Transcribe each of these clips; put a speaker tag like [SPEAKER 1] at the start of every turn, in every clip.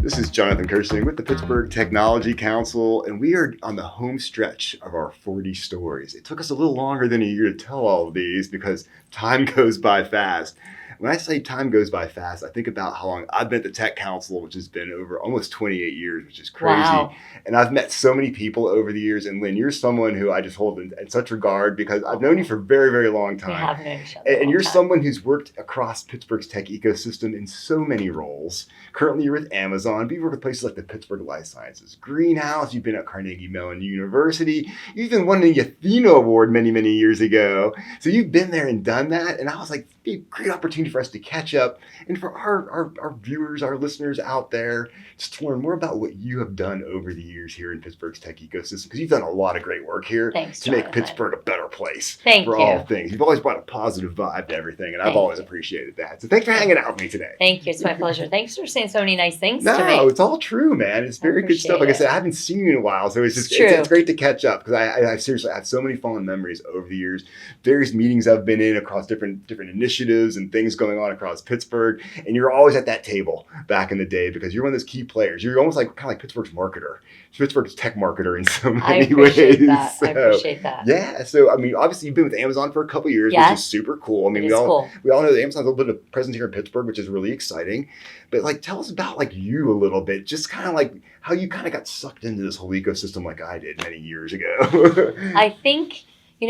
[SPEAKER 1] This is Jonathan Kersting with the Pittsburgh Technology Council, and we are on the home stretch of our 40 stories. It took us a little longer than a year to tell all of these because time goes by fast. When I say time goes by fast, I think about how long I've been at the Tech Council, which has been over almost 28 years, which is crazy.
[SPEAKER 2] Wow.
[SPEAKER 1] And I've met so many people over the years. And Lynn, you're someone who I just hold in such regard because I've known you for a very, very long time.
[SPEAKER 2] We have known each other.
[SPEAKER 1] And you're someone who's worked across Pittsburgh's tech ecosystem in so many roles. Currently, you're with Amazon, but you've worked at places like the Pittsburgh Life Sciences Greenhouse. You've been at Carnegie Mellon University. You even won the Athena Award many, many years ago. So you've been there and done that. And I was like, it'd be a great opportunity for us to catch up and for our viewers, our listeners out there, just to learn more about what you have done over the years here in Pittsburgh's tech ecosystem, because you've done a lot of great work here
[SPEAKER 2] Thanks,
[SPEAKER 1] to make
[SPEAKER 2] Jonathan.
[SPEAKER 1] Pittsburgh a better place
[SPEAKER 2] Thank
[SPEAKER 1] for
[SPEAKER 2] you.
[SPEAKER 1] all things. You've always brought a positive vibe to everything, and I've
[SPEAKER 2] Thank
[SPEAKER 1] always
[SPEAKER 2] you.
[SPEAKER 1] appreciated that. So thanks for hanging out with me today.
[SPEAKER 2] Thank you. It's my pleasure. Thanks for saying so many nice things to
[SPEAKER 1] No,
[SPEAKER 2] me.
[SPEAKER 1] it's all true, man. It's very good stuff. Like I
[SPEAKER 2] appreciate
[SPEAKER 1] said, I haven't seen you in a while, so it's just
[SPEAKER 2] It's true.
[SPEAKER 1] it's great to catch up because I seriously have so many fond memories over the years. Various meetings I've been in across different initiatives and things going on across Pittsburgh, and you're always at that table back in the day because you're one of those key players. You're almost like Pittsburgh's marketer, Pittsburgh's tech marketer in so many
[SPEAKER 2] I appreciate
[SPEAKER 1] ways.
[SPEAKER 2] that.
[SPEAKER 1] So,
[SPEAKER 2] I appreciate that.
[SPEAKER 1] yeah. So I mean, obviously you've been with Amazon for a couple of years,
[SPEAKER 2] Yes.
[SPEAKER 1] which is super cool. I mean,
[SPEAKER 2] It
[SPEAKER 1] we
[SPEAKER 2] is
[SPEAKER 1] all
[SPEAKER 2] cool.
[SPEAKER 1] know that Amazon's a little bit of presence here in Pittsburgh, which is really exciting. But like, tell us about like you a little bit, just kind of like how you kind of got sucked into this whole ecosystem like I did many years ago.
[SPEAKER 2] I think when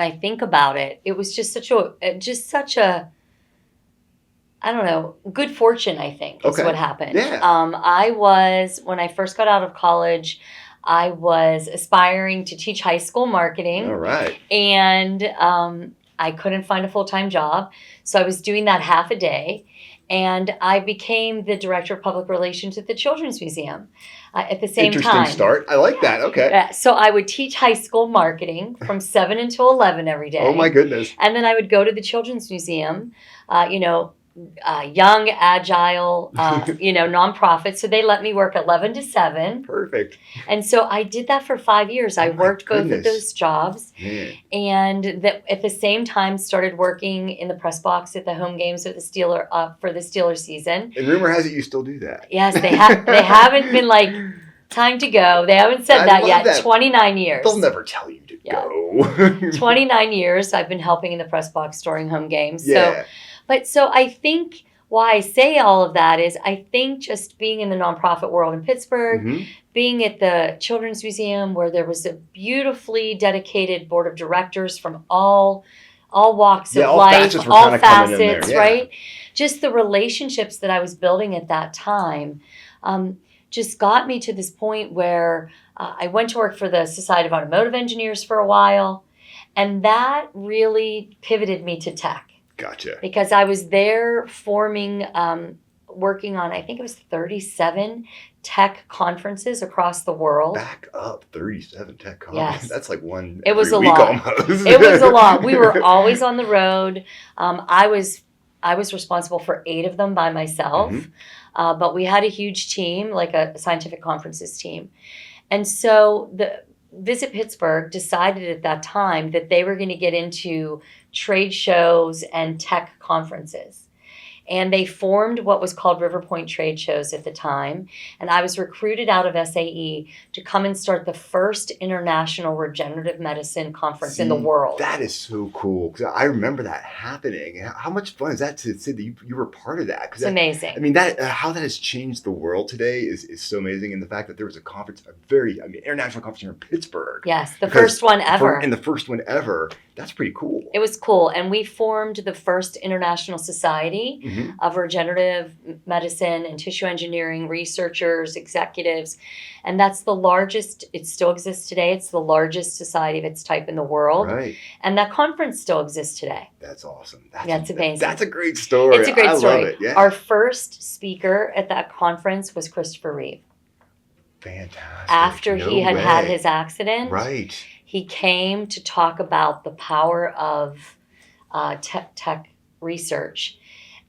[SPEAKER 2] I think about it, it was just such a I don't know, good fortune, I think, is
[SPEAKER 1] Okay.
[SPEAKER 2] what happened.
[SPEAKER 1] Yeah.
[SPEAKER 2] When I first got out of college, I was aspiring to teach high school marketing.
[SPEAKER 1] All right.
[SPEAKER 2] And I couldn't find a full-time job. So I was doing that half a day. And I became the director of public relations at the Children's Museum at the same time.
[SPEAKER 1] Interesting start. I like that. Okay.
[SPEAKER 2] So I would teach high school marketing from 7 until 11 every day.
[SPEAKER 1] Oh my goodness.
[SPEAKER 2] And then I would go to the Children's Museum, young, agile, nonprofit. So they let me work 11 to 7.
[SPEAKER 1] Perfect.
[SPEAKER 2] And so I did that for 5 years. I
[SPEAKER 1] Oh my
[SPEAKER 2] worked both of
[SPEAKER 1] goodness.
[SPEAKER 2] those jobs.
[SPEAKER 1] Man.
[SPEAKER 2] And at the same time started working in the press box at the home games of the for the Steelers season.
[SPEAKER 1] And rumor has it you still do that.
[SPEAKER 2] Yes, they haven't been like, time to go. They haven't said
[SPEAKER 1] I
[SPEAKER 2] that
[SPEAKER 1] love
[SPEAKER 2] yet.
[SPEAKER 1] that.
[SPEAKER 2] 29 years.
[SPEAKER 1] They'll never tell you to
[SPEAKER 2] Yeah.
[SPEAKER 1] go.
[SPEAKER 2] 29 years I've been helping in the press box during home games.
[SPEAKER 1] Yeah.
[SPEAKER 2] So I think why I say all of that is I think just being in the nonprofit world in Pittsburgh,
[SPEAKER 1] Mhm.
[SPEAKER 2] being at the Children's Museum where there was a beautifully dedicated board of directors from all walks of
[SPEAKER 1] all
[SPEAKER 2] life,
[SPEAKER 1] facets were
[SPEAKER 2] all
[SPEAKER 1] kinda coming in there,
[SPEAKER 2] facets,
[SPEAKER 1] yeah.
[SPEAKER 2] right? Just the relationships that I was building at that time just got me to this point where I went to work for the Society of Automotive Engineers for a while, and that really pivoted me to tech.
[SPEAKER 1] Gotcha.
[SPEAKER 2] Because I was there working on, I think it was 37 tech conferences across the world.
[SPEAKER 1] Back up 37 tech conferences.
[SPEAKER 2] Yes.
[SPEAKER 1] That's like one
[SPEAKER 2] It was
[SPEAKER 1] every
[SPEAKER 2] a
[SPEAKER 1] week
[SPEAKER 2] lot.
[SPEAKER 1] almost.
[SPEAKER 2] It was a lot. We were always on the road. I was responsible for 8 of them by myself.
[SPEAKER 1] Mhm.
[SPEAKER 2] But we had a huge team, like a scientific conferences team. And so the Visit Pittsburgh decided at that time that they were going to get into trade shows and tech conferences. And they formed what was called River Point Trade Shows at the time. And I was recruited out of SAE to come and start the first international regenerative medicine conference in the
[SPEAKER 1] See,
[SPEAKER 2] world.
[SPEAKER 1] That is so cool because I remember that happening. How much fun is that to say that you were part of that?
[SPEAKER 2] It's amazing.
[SPEAKER 1] I mean, that how that has changed the world today is so amazing. And the fact that there was a conference, international conference here in Pittsburgh.
[SPEAKER 2] Yes, the
[SPEAKER 1] Because
[SPEAKER 2] first one ever.
[SPEAKER 1] And the first one ever. That's pretty cool.
[SPEAKER 2] It was cool. And we formed the first international society
[SPEAKER 1] Mhm.
[SPEAKER 2] of regenerative medicine and tissue engineering researchers, executives. And that's the largest, it still exists today. It's the largest society of its type in the world.
[SPEAKER 1] Right.
[SPEAKER 2] And that conference still exists today.
[SPEAKER 1] That's awesome.
[SPEAKER 2] That's amazing.
[SPEAKER 1] That's a great story.
[SPEAKER 2] It's a great story.
[SPEAKER 1] I love it. Yeah.
[SPEAKER 2] Our first speaker at that conference was Christopher Reeve.
[SPEAKER 1] Fantastic.
[SPEAKER 2] After
[SPEAKER 1] No
[SPEAKER 2] he had
[SPEAKER 1] way.
[SPEAKER 2] had his accident,
[SPEAKER 1] Right.
[SPEAKER 2] he came to talk about the power of tech research.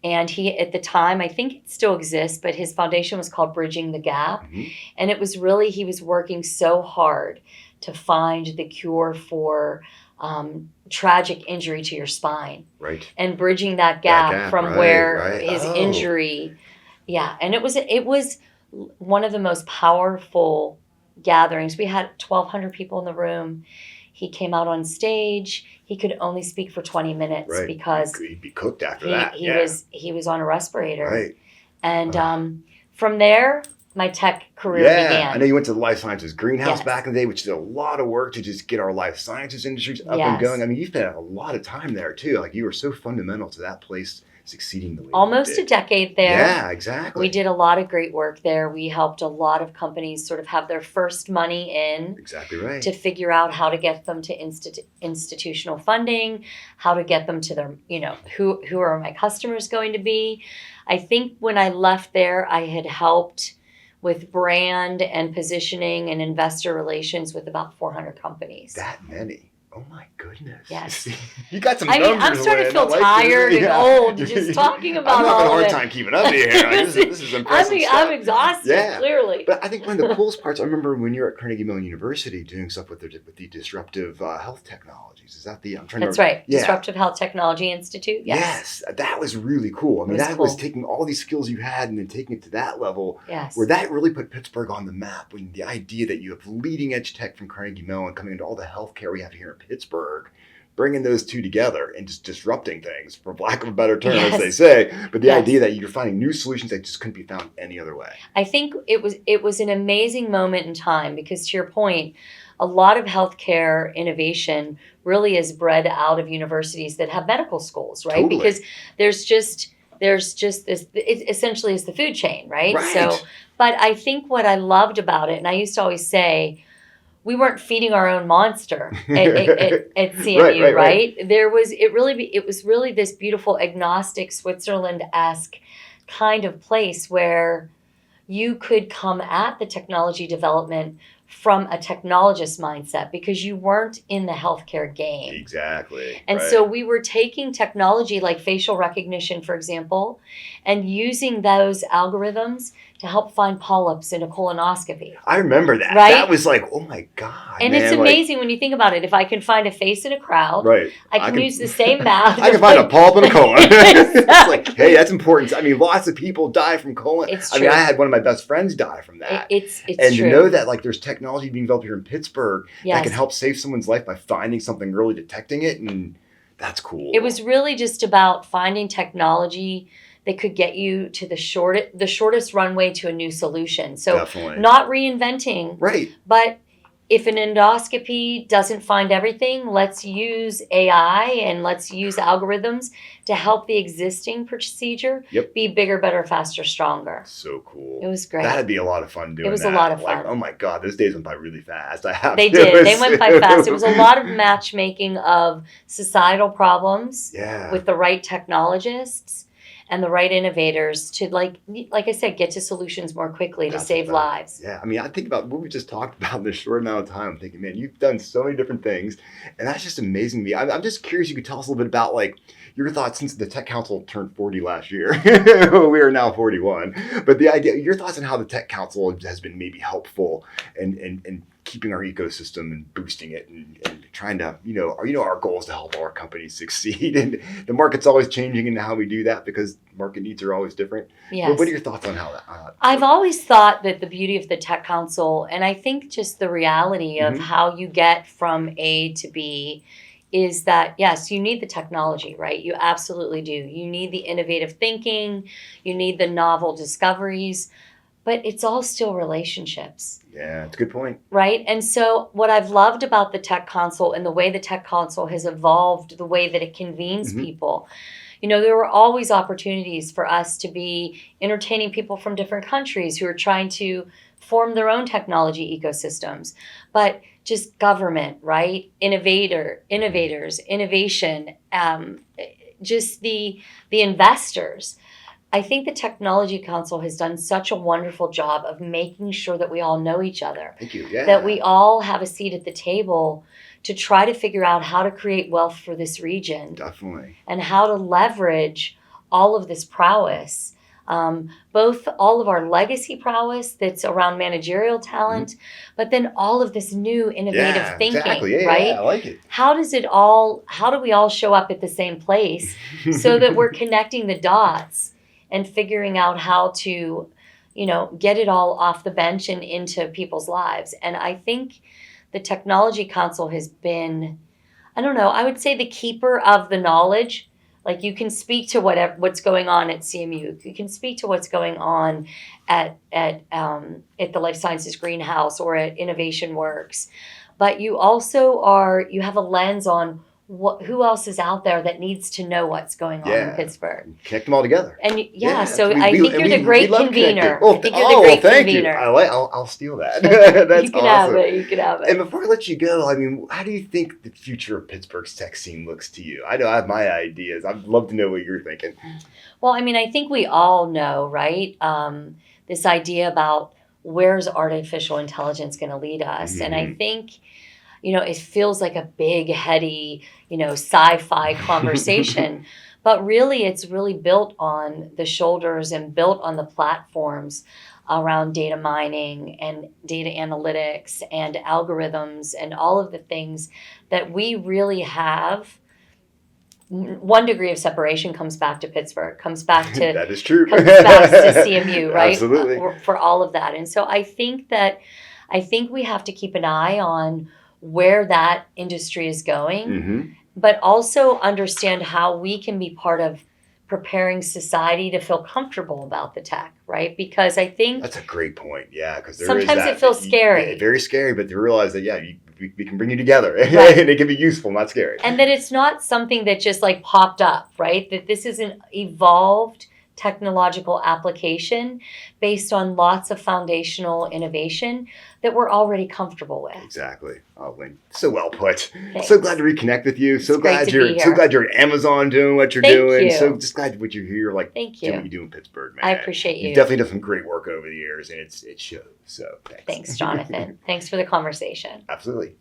[SPEAKER 2] And he, at the time, I think it still exists, but his foundation was called Bridging the Gap.
[SPEAKER 1] Mhm.
[SPEAKER 2] And it was really, he was working so hard to find the cure for tragic injury to your spine,
[SPEAKER 1] Right.
[SPEAKER 2] and bridging that gap from
[SPEAKER 1] right,
[SPEAKER 2] where
[SPEAKER 1] right.
[SPEAKER 2] his
[SPEAKER 1] Oh.
[SPEAKER 2] injury, and it was one of the most powerful gatherings. We had 1,200 people in the room. He came out on stage. He could only speak for 20 minutes
[SPEAKER 1] Right.
[SPEAKER 2] because
[SPEAKER 1] He'd be cooked after that.
[SPEAKER 2] he was on a respirator.
[SPEAKER 1] Right.
[SPEAKER 2] And from there, my tech career
[SPEAKER 1] Yeah,
[SPEAKER 2] began.
[SPEAKER 1] I know you went to the life sciences greenhouse
[SPEAKER 2] Yes.
[SPEAKER 1] back in the day, which did a lot of work to just get our life sciences industries up and
[SPEAKER 2] Yes.
[SPEAKER 1] going. I mean, you spent a lot of time there too. Like you were so fundamental to that place succeeding the way
[SPEAKER 2] Almost
[SPEAKER 1] you
[SPEAKER 2] a
[SPEAKER 1] did.
[SPEAKER 2] decade there.
[SPEAKER 1] Yeah, exactly.
[SPEAKER 2] We did a lot of great work there. We helped a lot of companies sort of have their first money in
[SPEAKER 1] Exactly right.
[SPEAKER 2] to figure out how to get them to institutional funding, how to get them to their, who are my customers going to be. I think when I left there, I had helped with brand and positioning and investor relations with about 400 companies.
[SPEAKER 1] That many. Oh my goodness.
[SPEAKER 2] Yes.
[SPEAKER 1] You got some
[SPEAKER 2] I
[SPEAKER 1] numbers.
[SPEAKER 2] mean, I'm starting to
[SPEAKER 1] Lynn. I
[SPEAKER 2] feel
[SPEAKER 1] like
[SPEAKER 2] tired
[SPEAKER 1] this.
[SPEAKER 2] and old just talking about
[SPEAKER 1] I'm having
[SPEAKER 2] all
[SPEAKER 1] a hard
[SPEAKER 2] of it.
[SPEAKER 1] time keeping up here. Like, this is impressive stuff.
[SPEAKER 2] I'm exhausted,
[SPEAKER 1] Yeah.
[SPEAKER 2] clearly.
[SPEAKER 1] But I think one of the coolest parts, I remember when you were at Carnegie Mellon University doing stuff with the disruptive health technologies. Is that I'm trying
[SPEAKER 2] That's
[SPEAKER 1] to
[SPEAKER 2] right.
[SPEAKER 1] Yeah.
[SPEAKER 2] Disruptive Health Technology Institute. Yes.
[SPEAKER 1] That was really cool. I mean,
[SPEAKER 2] was
[SPEAKER 1] that
[SPEAKER 2] cool.
[SPEAKER 1] was taking all these skills you had and then taking it to that level.
[SPEAKER 2] Yes.
[SPEAKER 1] Where that really put Pittsburgh on the map. When the idea that you have leading edge tech from Carnegie Mellon coming into all the healthcare we have here in Pittsburgh, bringing those two together and just disrupting things, for lack of a better term,
[SPEAKER 2] Yes.
[SPEAKER 1] as they say. But the
[SPEAKER 2] Yes.
[SPEAKER 1] idea that you're finding new solutions that just couldn't be found any other way.
[SPEAKER 2] I think it was an amazing moment in time because, to your point, a lot of healthcare innovation really is bred out of universities that have medical schools, right?
[SPEAKER 1] Totally.
[SPEAKER 2] Because there's just this, it essentially is the food chain, right?
[SPEAKER 1] Right.
[SPEAKER 2] So, but I think what I loved about it, and I used to always say, we weren't feeding our own monster at CMU, right? It was really this beautiful agnostic Switzerland-esque kind of place where you could come at the technology development from a technologist mindset because you weren't in the healthcare game.
[SPEAKER 1] Exactly.
[SPEAKER 2] And
[SPEAKER 1] right.
[SPEAKER 2] so we were taking technology like facial recognition, for example, and using those algorithms to help find polyps in a colonoscopy.
[SPEAKER 1] I remember that.
[SPEAKER 2] Right?
[SPEAKER 1] That was like, oh my God.
[SPEAKER 2] And
[SPEAKER 1] man,
[SPEAKER 2] it's amazing when you think about it. If I can find a face in a crowd,
[SPEAKER 1] right.
[SPEAKER 2] I can use the same math.
[SPEAKER 1] I can find a polyp in a colon. It's
[SPEAKER 2] Exactly.
[SPEAKER 1] like, hey, that's important. I mean, lots of people die from colon.
[SPEAKER 2] It's
[SPEAKER 1] I mean,
[SPEAKER 2] true.
[SPEAKER 1] I had one of my best friends die from that.
[SPEAKER 2] It's
[SPEAKER 1] and
[SPEAKER 2] true.
[SPEAKER 1] to know that like there's technology being developed here in Pittsburgh
[SPEAKER 2] Yes.
[SPEAKER 1] that can help save someone's life by finding something early, detecting it, and that's cool.
[SPEAKER 2] It was really just about finding technology that could get you to the shortest runway to a new solution. So
[SPEAKER 1] Definitely.
[SPEAKER 2] not reinventing,
[SPEAKER 1] Right.
[SPEAKER 2] but if an endoscopy doesn't find everything, let's use AI and let's use algorithms to help the existing procedure be bigger, better, faster, stronger.
[SPEAKER 1] So cool.
[SPEAKER 2] It was great.
[SPEAKER 1] That'd be a lot of fun doing that.
[SPEAKER 2] It was a lot of fun.
[SPEAKER 1] Like, oh my God, those days went by really fast.
[SPEAKER 2] They did. They went by fast. It was a lot of matchmaking of societal problems with the right technologists and the right innovators to, like I said, get to solutions more quickly to save lives.
[SPEAKER 1] Yeah, I mean, I think about what we just talked about in this short amount of time. I'm thinking, man, you've done so many different things, and that's just amazing to me. I'm just curious. You could tell us a little bit about like your thoughts since the Tech Council turned 40 last year. We are now 41, but the idea, your thoughts on how the Tech Council has been maybe helpful and keeping our ecosystem and boosting it and trying to, our goal is to help our companies succeed. And the market's always changing in how we do that because market needs are always different.
[SPEAKER 2] Yes.
[SPEAKER 1] But what are your thoughts on how that?
[SPEAKER 2] I've always thought that the beauty of the Tech Council, and I think just the reality of how you get from A to B, is that, yes, you need the technology, right? You absolutely do. You need the innovative thinking. You need the novel discoveries. But it's all still relationships.
[SPEAKER 1] Yeah, it's a good point.
[SPEAKER 2] Right? And so what I've loved about the Tech Council and the way the Tech Council has evolved, the way that it convenes people, there were always opportunities for us to be entertaining people from different countries who are trying to form their own technology ecosystems. But just government, right? Innovators, innovation, just the investors. I think the Technology Council has done such a wonderful job of making sure that we all know each other.
[SPEAKER 1] Thank you. Yeah.
[SPEAKER 2] That we all have a seat at the table to try to figure out how to create wealth for this region.
[SPEAKER 1] Definitely.
[SPEAKER 2] And how to leverage all of this prowess both all of our legacy prowess that's around managerial talent, but then all of this new innovative thinking,
[SPEAKER 1] exactly. Yeah,
[SPEAKER 2] right?
[SPEAKER 1] Yeah, I like it.
[SPEAKER 2] How do we all show up at the same place so that we're connecting the dots and figuring out how to, get it all off the bench and into people's lives? And I think the Technology Council has been, I don't know, I would say the keeper of the knowledge. Like, you can speak to what's going on at CMU. You can speak to what's going on at the Life Sciences Greenhouse or at Innovation Works. But you also you have a lens on who else is out there that needs to know what's going on in Pittsburgh.
[SPEAKER 1] Connect them all together.
[SPEAKER 2] And so I think you're the great convener.
[SPEAKER 1] Oh,
[SPEAKER 2] I think you're the great
[SPEAKER 1] thank
[SPEAKER 2] convener.
[SPEAKER 1] You. I'll steal that. That's
[SPEAKER 2] you can
[SPEAKER 1] awesome.
[SPEAKER 2] have it. You can have it.
[SPEAKER 1] And before I let you go, I mean, how do you think the future of Pittsburgh's tech scene looks to you? I know I have my ideas. I'd love to know what you're thinking.
[SPEAKER 2] Well, I mean, I think we all know, right? This idea about where's artificial intelligence going to lead us. And I think, it feels like a big, heady, sci-fi conversation. But really, it's really built on the shoulders and built on the platforms around data mining and data analytics and algorithms and all of the things that we really have. 1 degree of separation comes back to Pittsburgh, comes back to
[SPEAKER 1] that is true.
[SPEAKER 2] Comes back to CMU, right?
[SPEAKER 1] Absolutely.
[SPEAKER 2] For all of that. And so I think we have to keep an eye on where that industry is going, but also understand how we can be part of preparing society to feel comfortable about the tech, right? Because I think
[SPEAKER 1] that's a great point. Yeah, because
[SPEAKER 2] sometimes it feels scary.
[SPEAKER 1] Very scary, but to realize that we can bring you together,
[SPEAKER 2] right.
[SPEAKER 1] and it can be useful, not scary.
[SPEAKER 2] And that it's not something that just like popped up, right? That this is an evolved technological application based on lots of foundational innovation that we're already comfortable with.
[SPEAKER 1] Exactly. Oh, Lynn, so well put.
[SPEAKER 2] Thanks.
[SPEAKER 1] So glad to reconnect with you. So glad
[SPEAKER 2] you're
[SPEAKER 1] at Amazon doing what you're
[SPEAKER 2] Thank
[SPEAKER 1] doing.
[SPEAKER 2] You.
[SPEAKER 1] So just glad what you're here.
[SPEAKER 2] Thank
[SPEAKER 1] do
[SPEAKER 2] you.
[SPEAKER 1] what you do in Pittsburgh, man.
[SPEAKER 2] I appreciate you.
[SPEAKER 1] You've definitely done some great work over the years, and it shows. So thanks.
[SPEAKER 2] Thanks, Jonathan. Thanks for the conversation.
[SPEAKER 1] Absolutely.